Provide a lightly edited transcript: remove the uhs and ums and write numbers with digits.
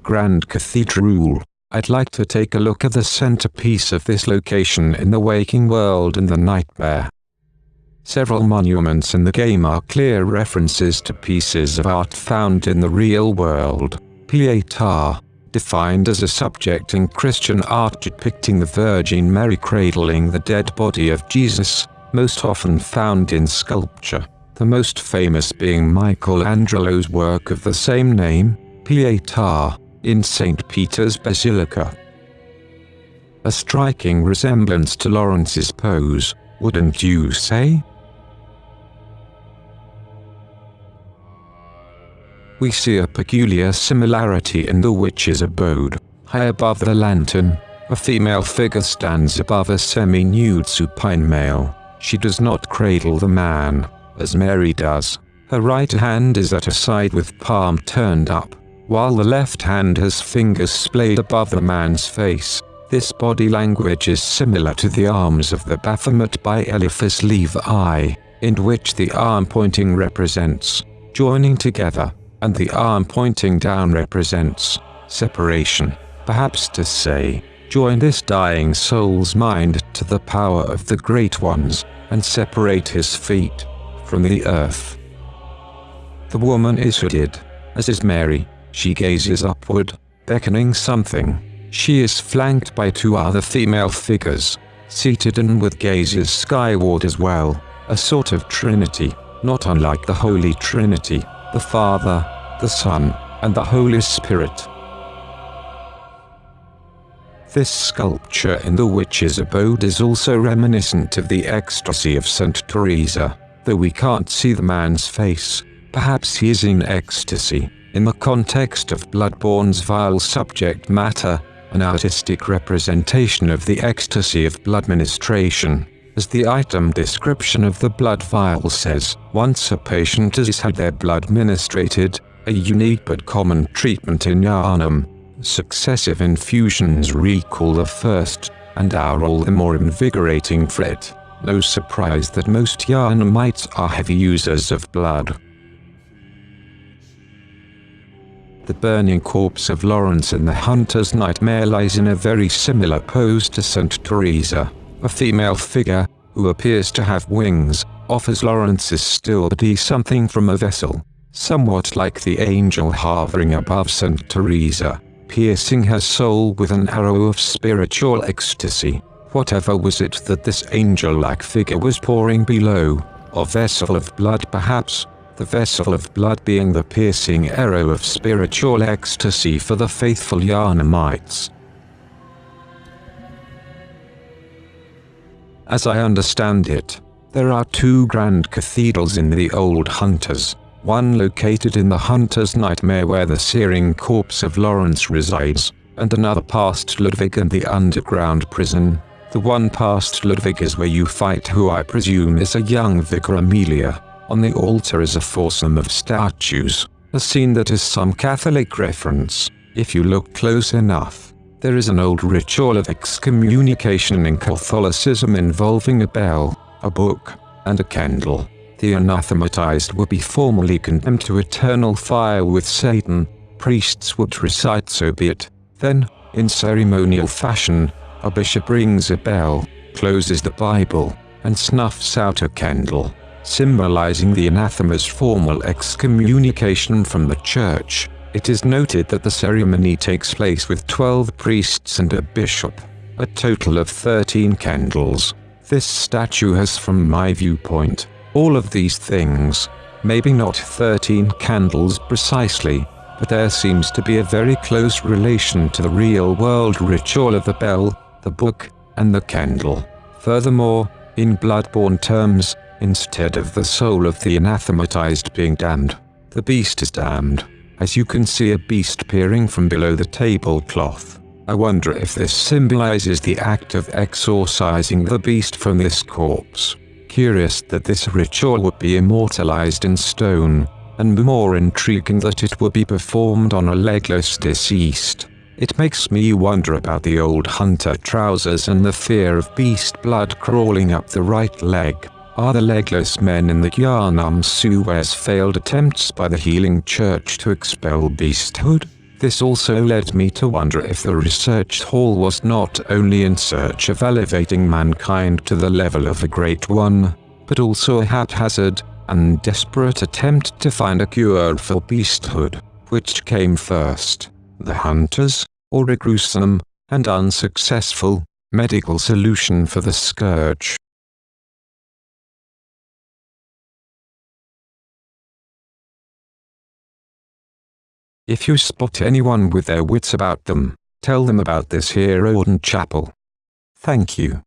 Grand Cathedral. I'd like to take a look at the centerpiece of this location in the waking world and the nightmare. Several monuments in the game are clear references to pieces of art found in the real world. Pietà, defined as a subject in Christian art depicting the Virgin Mary cradling the dead body of Jesus, most often found in sculpture, the most famous being Michelangelo's work of the same name, Pietà, in St. Peter's Basilica. A striking resemblance to Lawrence's pose, wouldn't you say? We see a peculiar similarity in the witch's abode. High above the lantern, a female figure stands above a semi-nude supine male. She does not cradle the man, as Mary does. Her right hand is at her side with palm turned up, while the left hand has fingers splayed above the man's face. This body language is similar to the arms of the Baphomet by Eliphas Levi, in which the arm pointing represents joining together, and the arm pointing down represents separation. Perhaps to say, join this dying soul's mind to the power of the great ones, and separate his feet from the earth. The woman is hooded, as is Mary. She gazes upward, beckoning something. She is flanked by two other female figures, seated and with gazes skyward as well, a sort of trinity, not unlike the Holy Trinity, the Father, the Son, and the Holy Spirit. This sculpture in the witch's abode is also reminiscent of the ecstasy of St. Teresa, though we can't see the man's face. Perhaps he is in ecstasy, in the context of Bloodborne's vile subject matter, an artistic representation of the ecstasy of blood ministration. As the item description of the blood vial says, once a patient has had their blood ministrated, a unique but common treatment in Yarnum. Successive infusions recall the first, and are all the more invigorating for it. No surprise that most Yarnumites are heavy users of blood. The burning corpse of Lawrence in the Hunter's Nightmare lies in a very similar pose to St. Teresa. A female figure, who appears to have wings, offers Lawrence's still body something from a vessel, somewhat like the angel hovering above St. Teresa, piercing her soul with an arrow of spiritual ecstasy. Whatever was it that this angel-like figure was pouring below? A vessel of blood perhaps, the vessel of blood being the piercing arrow of spiritual ecstasy for the faithful Yarnumites. As I understand it, there are two grand cathedrals in the old Hunters, one located in the Hunter's Nightmare where the searing corpse of Lawrence resides, and another past Ludwig and the underground prison. The one past Ludwig is where you fight who I presume is a young Vicar Amelia. On the altar is a foursome of statues, a scene that is some Catholic reference. If you look close enough, there is an old ritual of excommunication in Catholicism involving a bell, a book, and a candle. The anathematized would be formally condemned to eternal fire with Satan. Priests would recite "So be it." Then, in ceremonial fashion, a bishop rings a bell, closes the Bible, and snuffs out a candle, symbolizing the anathema's formal excommunication from the church. It is noted that the ceremony takes place with 12 priests and a bishop, a total of 13 candles. This statue has, from my viewpoint, all of these things. Maybe not 13 candles precisely, but there seems to be a very close relation to the real-world ritual of the bell, the book, and the candle. Furthermore, in Bloodborne terms, instead of the soul of the anathematized being damned, the beast is damned. As you can see a beast peering from below the tablecloth. I wonder if this symbolizes the act of exorcising the beast from this corpse. Curious that this ritual would be immortalized in stone, and more intriguing that it would be performed on a legless deceased. It makes me wonder about the old hunter trousers and the fear of beast blood crawling up the right leg. Are the legless men in the Yarnum Sewers failed attempts by the healing church to expel beasthood? This also led me to wonder if the research hall was not only in search of elevating mankind to the level of the Great One, but also a haphazard and desperate attempt to find a cure for beasthood. Which came first, the hunters, or a gruesome and unsuccessful medical solution for the scourge? If you spot anyone with their wits about them, tell them about this here Odin Chapel. Thank you.